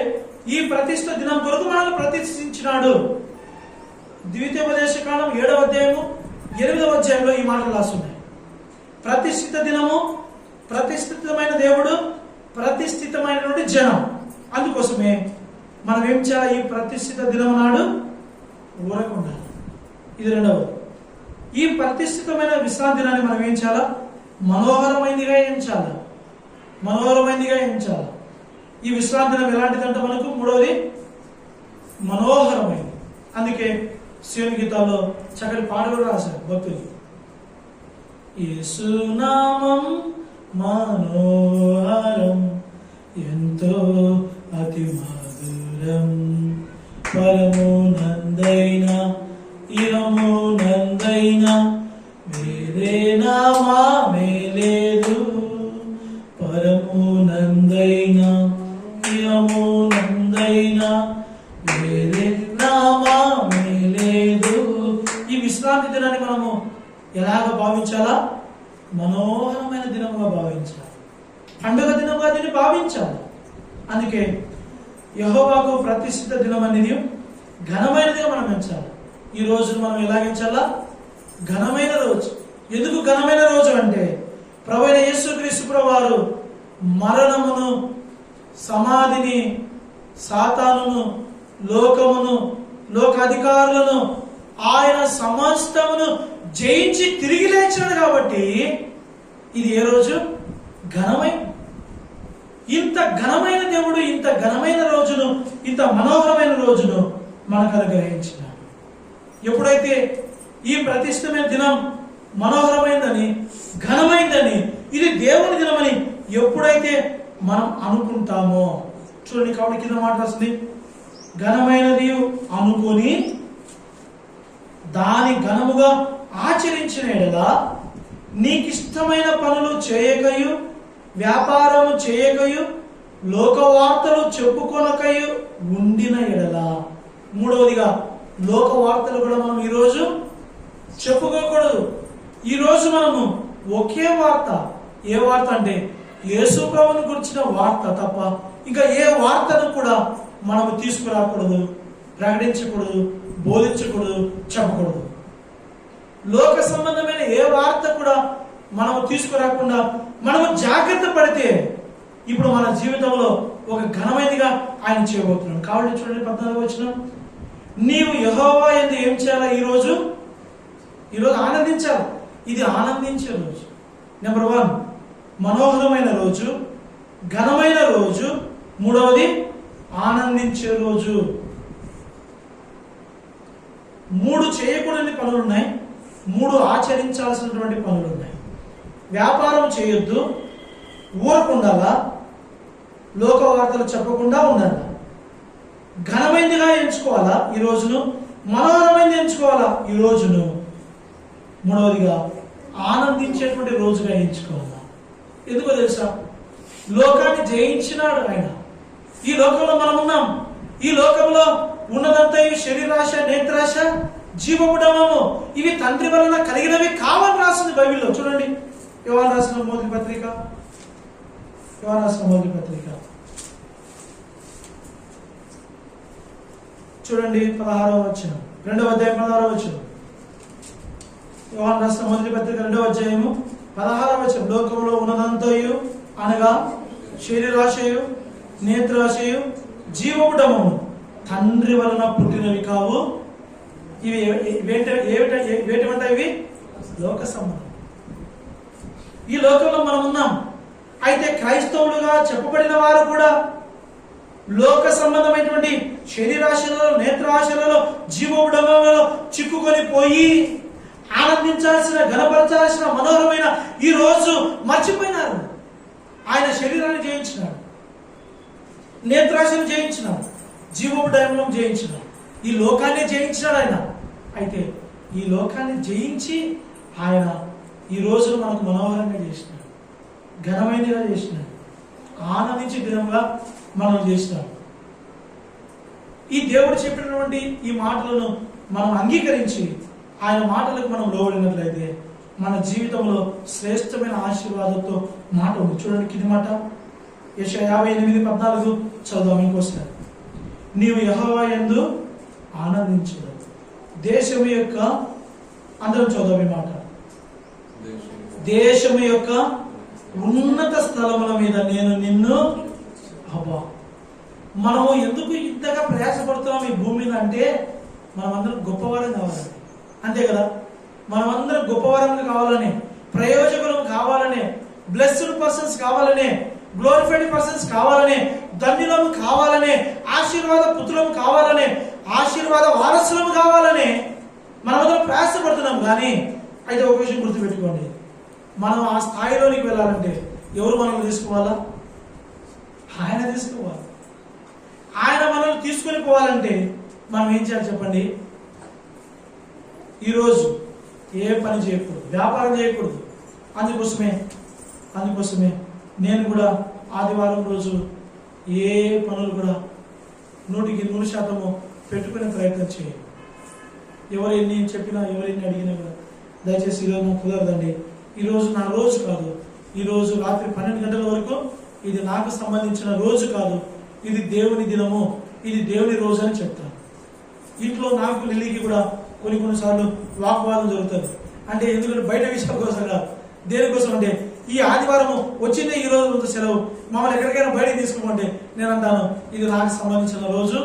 ఈ ప్రతిష్ఠిత దినం కొరకు మనల్ని ప్రతిష్ఠించినాడు. ద్వితీయోపదేశకాండం 7వ అధ్యాయము 8వ అధ్యాయంలో ఈ మాటలు రాస్తున్నాయి. ప్రతిష్ఠిత దినము, ప్రతిష్ఠితమైన దేవుడు, ప్రతిష్ఠితమైనటువంటి జనం. అందుకోసమే మనం ఏం చేయాలి? ఈ ప్రతిష్ఠిత దినం నాడు ఊరకుండా. ఇది రెండవది. ఈ ప్రతిష్ఠితమైన విశ్రాంతి దినాన్ని మనం ఏం చేయాలా? మనోహరమైనదిగా ఎంచాలి. ఈ విశ్రాంతి దినం ఎలాంటిదంటే మనకు మూడవది మనోహరమైనది. అందుకే శివుని గీతాల్లో చక్కటి పాటలు రాశారు భక్తులు. యేసునామం మనోహరం ఎంతో అతి మధురం, పరమునందైన ఇరమునందైన వేరే నామమే లేదు. పరమునందైన ఇరమునందైన వేరే నామమే లేదు. ఈ విశ్రాంతి దినాన్ని మనము ఎలాగ భావించాలా? మనోహరమైన దినముగా భావించాలి. పండుగ దినముగా దీన్ని భావించాలి. అందుకే యెహోవాకు ప్రతిష్ఠిత దినం అనేది ఘనమైనదిగా మనం ఎంచాలి. ఈ రోజును మనం ఎలాగించాలా? ఘనమైన రోజు. ఎందుకు ఘనమైన రోజు అంటే ప్రభువైన యేసుక్రీస్తు ప్రభువారు మరణమును, సమాధిని, సాతానును, లోకమును, లోకాధికారులను ఆయన సమస్తమును జయించి తిరిగి లేచాడు కాబట్టి ఇది ఏ రోజు? ఘనమైన. ఇంత ఘనమైన దేవుడు ఇంత ఘనమైన రోజును, ఇంత మనోహరమైన రోజును మనకు అనుగ్రహించినాడు. ఎప్పుడైతే ఈ ప్రతిష్టమైన దినం మనోహరమైందని, ఘనమైందని, ఇది దేవుని దినమని ఎప్పుడైతే మనం అనుకుంటామో, చూడండి కాబట్టి కింద మాట రాస్తుంది, ఘనమైనది అనుకుని దాని ఘనముగా ఆచరించిన ఎడల నీకిష్టమైన పనులు చేయకయు, వ్యాపారము చేయకయు, లోకవార్తలు చెప్పుకొనకయు ఉండిన ఎడల. మూడవదిగా లోకవార్తలు కూడా మనం ఈరోజు చెప్పుకోకూడదు. ఈరోజు మనము ఒకే వార్త, ఏ వార్త అంటే యేసు ప్రభువుని గురించిన వార్త తప్ప ఇంకా ఏ వార్తను కూడా మనము తీసుకురాకూడదు, ప్రకటించకూడదు, బోధించకూడదు, చెప్పకూడదు. లోక సంబంధమైన ఏ వార్త కూడా మనము తీసుకురాకుండా మనము జాగ్రత్త పడితే ఇప్పుడు మన జీవితంలో ఒక ఘనమైనదిగా ఆయన చేయబోతున్నాడు. కాబట్టి చూడండి 14వ వచనం, నీవు యెహోవా యందు ఏం చేయాలా? ఈరోజు ఆనందించాలి. ఇది ఆనందించే రోజు. నెంబర్ 1 మనోహరమైన రోజు, ఘనమైన రోజు. మూడవది ఆనందించే రోజు. 3 చేయకూడని పనులు ఉన్నాయి, 3 ఆచరించాల్సినటువంటి పనులు ఉన్నాయి. వ్యాపారం చేయొద్దు, ఊరకుండాలా, లోక వార్తలు చెప్పకుండా ఉండాలా, ఘనమైనదిగా ఎంచుకోవాలా ఈ రోజును, మనోహరమైనది ఎంచుకోవాలా ఈ రోజును. మూడవదిగా ఆనందించేటువంటి రోజుగా ఎంచుకోవాలా. ఎందుకో తెలుసా? లోకాన్ని జయించినాడు ఆయన. ఈ లోకంలో మనం ఉన్నాం. ఈ లోకంలో ఉన్నదంతా ఈ శరీరాశ, నేత్రాశ, జీవపుడమము ఇవి తండ్రి వలన కలిగినవి కావని రాసింది బైబిల్లో. చూడండి యోహాను రాసిన మొదటి పత్రిక, చూడండి 16వ వచనం, 2వ అధ్యాయం 16వ వచనం. యోహాను రాసిన మొదటి పత్రిక 2వ అధ్యాయము 16వ వచనం. లోకంలో ఉన్నదంతయు అనగా శరీరాశయు, నేత్రాశయు, జీవపుడమము తండ్రి వలన పుట్టినవి కావు. ఇవి వేటివంట? ఇవి లోక సంబంధం. ఈ లోకంలో మనం ఉన్నాం. అయితే క్రైస్తవులుగా చెప్పబడిన వారు కూడా లోక సంబంధమైనటువంటి శరీరాశలలో, నేత్రాశలలో, జీవోడమలలో చిక్కుకొని పోయి ఆనందించాల్సిన, గణపరచాల్సిన మనోహరమైన ఈ రోజు మర్చిపోయినారు. ఆయన శరీరాన్ని జయించినాడు, నేత్రాశను జయించినాడు, జీవోడమం జయించినాడు, ఈ లోకాన్ని జయించినాడు ఆయన. అయితే ఈ లోకాన్ని జయించి ఆయన ఈ రోజును మనకు మనోహరంగా చేసినాడు, ఘనమైనగా చేసినాడు, ఆనందించే దినంగా మనం చేసినాడు. ఈ దేవుడు చెప్పినటువంటి ఈ మాటలను మనం అంగీకరించి ఆయన మాటలకు మనం లోబడినట్లయితే మన జీవితంలో శ్రేష్టమైన ఆశీర్వాదంతో మాట ఉంది. చూడండి కింది మాట, యెషయా 58:14 చదువుదాం ఇంకోసారి. నీవు యెహోవా యందు ఆనందించు, దేశము యొక్క, అందరం చదువు ఈ మాట, దేశము యొక్క ఉన్నత స్థలముల మీద నేను నిన్ను. అబ్బా, మనము ఎందుకు ఇంతగా ప్రయాసపడుతున్నాం ఈ భూమి మీద అంటే మనమందరం గొప్పవారం కావాలని, అంతే కదా? మనమందరం గొప్పవారంగా కావాలని, ప్రయోజకులం కావాలని, బ్లెస్డ్ పర్సన్స్ కావాలని, గ్లోరిఫైడ్ పర్సన్స్ కావాలని, ధన్యులము కావాలని, ఆశీర్వాద పుత్రులము కావాలని, ఆశీర్వాద వారసులము కావాలని మనమందరం ప్రయాసపడుతున్నాం. కానీ అయితే ఒక విషయం గుర్తుపెట్టుకోండి, మనం ఆ స్థాయిలోనికి వెళ్ళాలంటే ఎవరు మనల్ని తీసుకోవాలా? ఆయన తీసుకోవాలి. ఆయన మనల్ని తీసుకొని పోవాలంటే మనం ఏం చేయాలి చెప్పండి? ఈరోజు ఏ పని చేయకూడదు, వ్యాపారం చేయకూడదు. అందుకోసమే నేను కూడా ఆదివారం రోజు ఏ పనులు కూడా 100% పెట్టుకునే ప్రయత్నం చేయాలి. ఎవరు ఎన్ని చెప్పినా, ఎవరు ఎన్ని అడిగినా కూడా దయచేసి ఈరోజు నాకు కుదరదండి, ఈరోజు నా రోజు కాదు, ఈరోజు రాత్రి 12 గంటల వరకు ఇది నాకు సంబంధించిన రోజు కాదు, ఇది దేవుని దినము, ఇది దేవుని రోజు అని చెప్తాను. ఇంట్లో నాకు లిల్లీకి కూడా కొన్నిసార్లు వాగ్వాదం జరుగుతుంది. అంటే ఎందుకంటే బయట విషయాల కోసం కాదు, దేనికోసం అంటే ఈ ఆదివారం వచ్చిందే ఈ రోజు సెలవు, మమ్మల్ని ఎక్కడికైనా బయటకు తీసుకోమంటే నేను అంటాను ఇది నాకు సంబంధించిన రోజు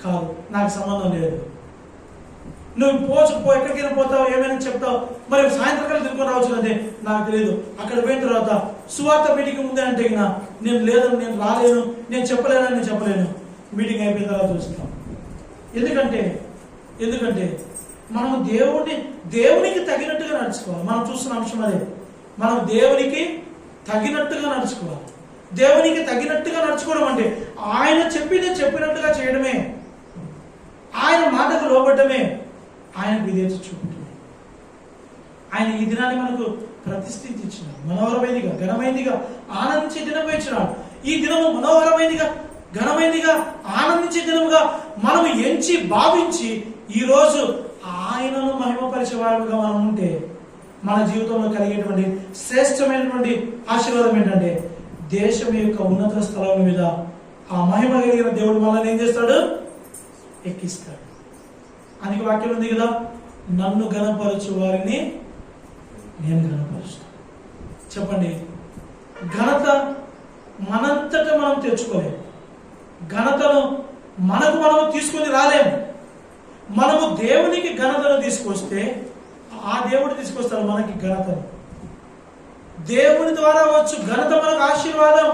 కాదు, నాకు సంబంధం లేదు. నువ్వు ఎక్కడికైనా పోతావు, ఏమైనా చెప్తావు, మరి సాయంత్రకాలం తిరుగుకొని రావచ్చు కదే, నాకు తెలియదు. అక్కడ పోయిన తర్వాత సువార్త మీటింగ్ ఉంది అంటే నేను లేదని, నేను రాలేను, నేను చెప్పలేనని నేను చెప్పలేను. మీటింగ్ అయిపోయిన తర్వాత చూస్తాం. ఎందుకంటే మనం దేవునికి తగినట్టుగా నడుచుకోవాలి. మనం చూస్తున్న అంశం అదే, మనం దేవునికి తగినట్టుగా నడుచుకోవాలి. దేవునికి తగినట్టుగా నడుచుకోవడం అంటే ఆయన చెప్పినట్టుగా చేయడమే, ఆయన మాటకు లోబడ్డమే, ఆయన విధేయత చూపుతుంది. ఆయన ఈ దినాన్ని మనకు ప్రతిష్ఠించి ఇచ్చినాడు. మనోహరమైనదిగా, ఘనమైనదిగా, ఆనందించే దినంగా ఇచ్చినాడు. ఈ దినము మనోహరమైనదిగా, ఘనమైనదిగా, ఆనందించే దినముగా మనం ఎంచి భావించి ఈరోజు ఆయనను మహిమపరిచే వారుగా మనం ఉంటే మన జీవితంలో కలిగేటువంటి శ్రేష్టమైనటువంటి ఆశీర్వాదం ఏంటంటే దేశం యొక్క ఉన్నత స్థలం మీద ఆ మహిమ కలిగిన దేవుడు మనల్ని ఏం చేస్తాడు? ఎక్కిస్తాడు. అందుకే వాక్యం ఉంది కదా, నన్ను ఘనపరచు వారిని నేను ఘనపరుస్తాను. చెప్పండి, ఘనత మనంతటా మనం తెచ్చుకోలేము. ఘనతను మనము తీసుకొని రాలేము. మనము దేవునికి ఘనతను తీసుకొస్తే ఆ దేవుడు తీసుకొస్తాడు మనకి ఘనతను. దేవుని ద్వారా వచ్చు ఘనత మనకు ఆశీర్వాదం.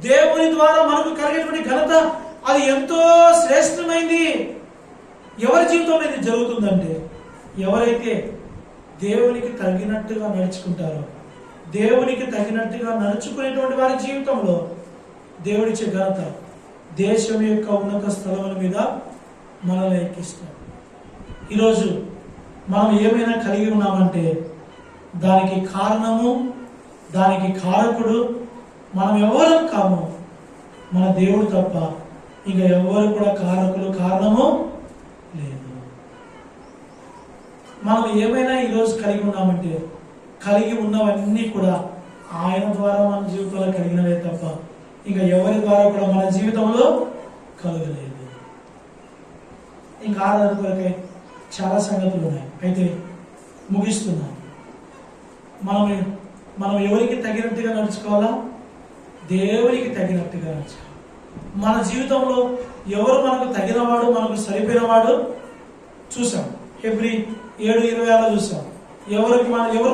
దేవుని ద్వారా మనకు కలిగేటువంటి ఘనత అది ఎంతో శ్రేష్టమైంది. ఎవరి జీవితంలో ఇది జరుగుతుందంటే ఎవరైతే దేవునికి తగినట్టుగా నడుచుకుంటారో, దేవునికి తగినట్టుగా నడుచుకునేటువంటి వారి జీవితంలో దేవుడిచ్చే ఘనత దేశం యొక్క ఉన్నత స్థలముల మీద మనల్ని ఎక్కిస్తాడు. ఈరోజు మనం ఏమైనా కలిగి ఉన్నామంటే దానికి కారణము, దానికి కారకుడు మనం ఎవరు కాము, మన దేవుడు తప్ప ఇంకా ఎవరు కూడా కారకులు, కారణము లేదు. మనం ఏమైనా ఈరోజు కలిగి ఉన్నామంటే కలిగి ఉన్నవన్నీ కూడా ఆయన ద్వారా మన జీవితంలో కలిగినవే తప్ప ఇంకా ఎవరి ద్వారా కూడా మన జీవితంలో కలగలేదు. ఇంకా ఆరాధన కొరకై చాలా సంగతులు ఉన్నాయి. అయితే ముగిస్తున్నాను. మనం ఎవరికి తగినట్టుగా నడుచుకోవాలా? దేవునికి తగినట్టుగా నడుచుకోవాలి. మన జీవితంలో ఎవరు మనకు తగినవాడు, మనకు సరిపోయినవాడు చూసాం. హెబ్రీ 7:26 చూసాం. ఎవరు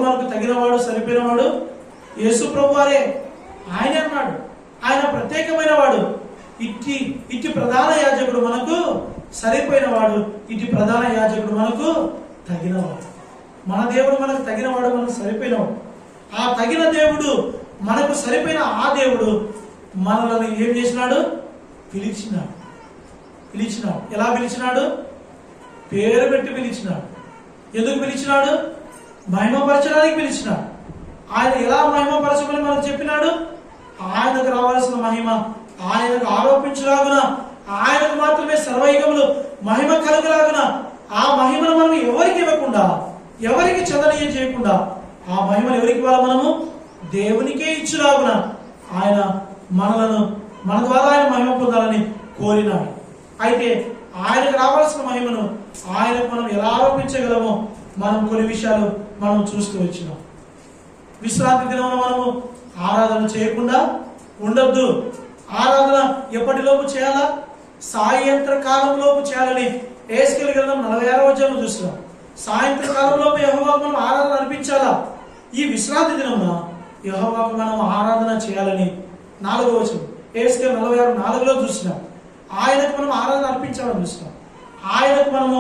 మనకు తగినవాడు, సరిపోయినవాడు? యేసు ప్రభువారే. ఆయన అన్నాడు, ఆయన ప్రత్యేకమైన వాడు, ఇట్టి ప్రధాన యాజకుడు మనకు సరిపోయినవాడు, ఇటు ప్రధాన యాజకుడు మనకు తగినవాడు. మన దేవుడు మనకు తగినవాడు, మనకు సరిపోయినవాడు. ఆ తగిన దేవుడు, మనకు సరిపోయిన ఆ దేవుడు మనల్ని ఏం చేసినాడు? పిలిచినాడు. ఎలా పిలిచినాడు? పేరు పెట్టి పిలిచినాడు. ఎందుకు పిలిచినాడు? మహిమపరచడానికి పిలిచినాడు. ఆయన ఎలా మహిమపరచమని మనకు చెప్పినాడు? ఆయనకు రావాల్సిన మహిమ ఆయనకు ఆరోపించలాగున, ఆయనకు మాత్రమే సర్వయుగములు మహిమ కలుగులాగున, ఆ మహిమను మనం ఎవరికి ఇవ్వకుండా, ఎవరికి చెందనీయం చేయకుండా ఆ మహిమను ఎవరికి ఇవ్వాలి? మనము దేవునికే ఇచ్చులాగున ఆయన మన ద్వారా ఆయన మహిమ పొందాలని కోరినాడు. అయితే ఆయనకు రావాల్సిన మహిమను ఆయనకు మనం ఎలా ఆరోపించగలమో మనం కొన్ని విషయాలు మనం చూస్తూ వచ్చినాం. విశ్రాంతి దినమున మనము ఆరాధన చేయకుండా ఉండొద్దు. ఆరాధన ఎప్పటిలోపు చేయాలా? సాయంత్రకాలంలోపు చేయాలని ఎహెజ్కేలు గ్రంథం 46వ అధ్యాయంలో చూస్తున్నాం. సాయంత్రకాలంలోపు యెహోవాకు మనం ఆరాధన అర్పించాలా? ఈ విశ్రాంతి దినమున యెహోవాకు మనం ఆరాధన చేయాలని 4వ వచనం ఎహెజ్కేలు 46:4లో చూసినాం. ఆయనకు మనం ఆరాధన అర్పించాలని చూసినాం. ఆయనకు మనము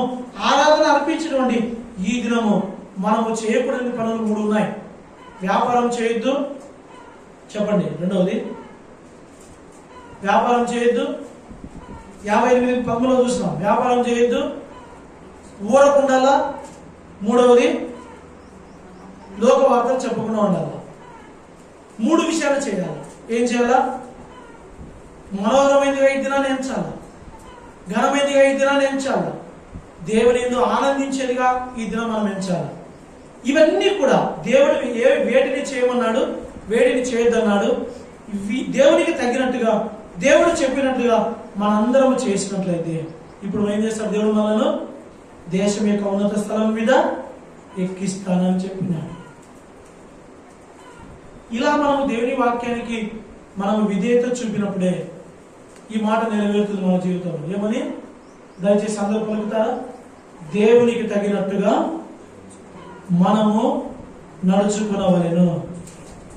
ఆరాధన అర్పించినటువంటి ఈ దినము మనము చేయకూడని పనులు 3 ఉన్నాయి. వ్యాపారం చేయొద్దు. చెప్పండి. రెండవది వ్యాపారం చేయొద్దు. 58:10లో చూసినాం. వ్యాపారం చేయొద్దు, ఊరకుండాలా. మూడవది లోక వార్తలు చెప్పకుండా ఉండాలా. 3 విషయాలు చేయాలి. ఏం చేయాలా? మనోహరమైనదిగా ఈ దినాన్ని ఎంచాలా, ఘనమైనదిగా ఈ దినాన్ని ఎంచాలా, దేవుని యందు ఆనందించేదిగా ఈ దినం మనం ఎంచాలి. ఇవన్నీ కూడా దేవుడు వేటిని చేయమన్నాడు, వేటిని చేయొద్దన్నాడు. దేవునికి తగ్గినట్టుగా, దేవుడు చెప్పినట్టుగా మనందరం చేసినట్లయితే ఇప్పుడు ఏం చేస్తాడు? దేవుడు మనను దేశం యొక్క ఉన్నత స్థలం మీద ఎక్కిస్తానని చెప్పినాడు. ఇలా మనము దేవుని వాక్యానికి మనము విధేయత చూపినప్పుడే ఈ మాట నెరవేరుతుంది మన జీవితంలో. ఏమని? దయచేసి అందరూ పలుకుతారా? దేవునికి తగినట్టుగా మనము నడుచుకునవలెను.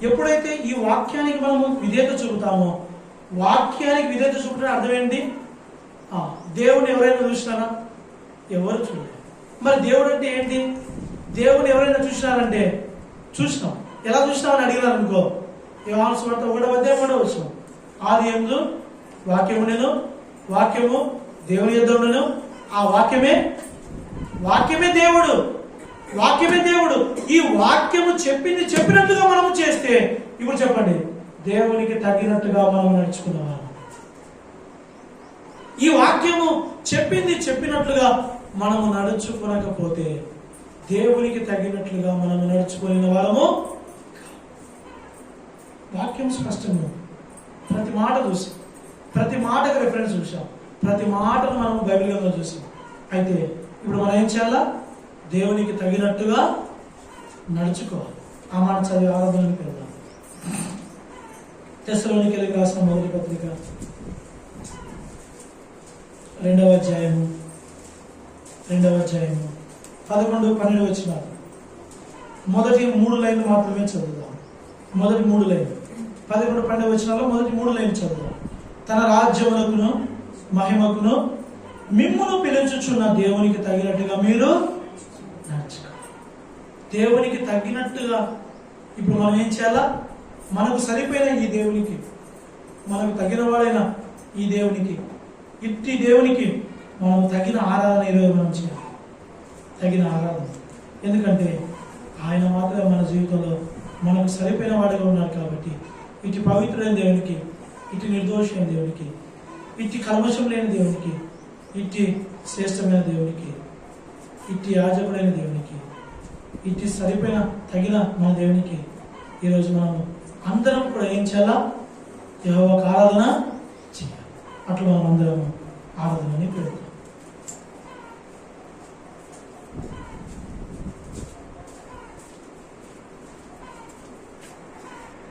ఎప్పుడైతే ఈ వాక్యానికి మనము విధేయత చూపుతామో, వాక్యానికి విధేయత చూపడం అర్థం ఏంటి? దేవుని ఎవరైనా చూసినారా? ఎవరు చూడలేదు. మరి దేవుడు అంటే ఏంటి? దేవుని ఎవరైనా చూసినారంటే చూసినాం. ఎలా చూసినామని అడిగినారు అనుకో, యోహాను సువార్త 1వ అధ్యాయం 1వ వచనం, ఆది యందు వాక్యము నేను, వాక్యము దేవుని యొద్ద ఉండెను, ఆ వాక్యమే దేవుడు, వాక్యమే దేవుడు. ఈ వాక్యము చెప్పింది చెప్పినట్టుగా మనము చేస్తే, ఇప్పుడు చెప్పండి, దేవునికి తగినట్టుగా మనం నడుచుకున్నాము. ఈ వాక్యము చెప్పింది చెప్పినట్లుగా మనము నడుచుకోనకపోతే దేవునికి తగినట్లుగా మనము నడుచుకునే వాళ్ళము. వాక్యం స్పష్టంగా ప్రతి మాట చూసి, ప్రతి మాటకు రెఫరెన్స్ చూసాం, ప్రతి మాటను మనం బైబిల్ గ్రంథంలో చూసాం. అయితే ఇప్పుడు మనం ఏం చేయాలా? దేవునికి తగినట్టుగా నడుచుకోవాలి. ఆ మాట చదివి ఆరాధనకి వెళ్దాం. తెస్సలోనికీయులకు రాసిన మొదటి పత్రిక 2వ అధ్యాయము 11, 12 వచనాలు. మొదటి 3 లైన్లు మాత్రమే చదువుదాం. మొదటి 3 లైన్లు 11, 12 వచనాల్లో మొదటి 3 లైన్లు చదువుదాం. తన రాజ్యమునకును మహిమకును మిమ్మును పిలుచుచున్న దేవునికి తగినట్టుగా మీరు నడుచుకోవాలి. దేవునికి తగినట్టుగా ఇప్పుడు మనం ఏం చేయాలా? మనకు సరిపోయిన ఈ దేవునికి, మనకు తగిన వాడైన ఈ దేవునికి, ఇట్టి దేవునికి మనం తగిన ఆరాధన ఈరోజు మనం చేయాలి. తగిన ఆరాధన. ఎందుకంటే ఆయన మాత్రమే మన జీవితంలో మనకు సరిపోయిన వాడిగా ఉన్నాడు కాబట్టి, ఇటు పవిత్రుడైన దేవునికి, ఇటు నిర్దోషమైన దేవునికి, ఇటు కల్మషం లేని దేవునికి, ఇటు శ్రేష్టమైన దేవునికి, ఇటు యాజకుడైన దేవునికి, ఇటు సరిపోయిన తగిన మన దేవునికి ఈరోజు మనం అందరం కూడా ఏం చేయాలా? యెహోవాకు ఆరాధన చేయాలి. అట్లా మనం అందరం ఆరాధనని పెడతాం.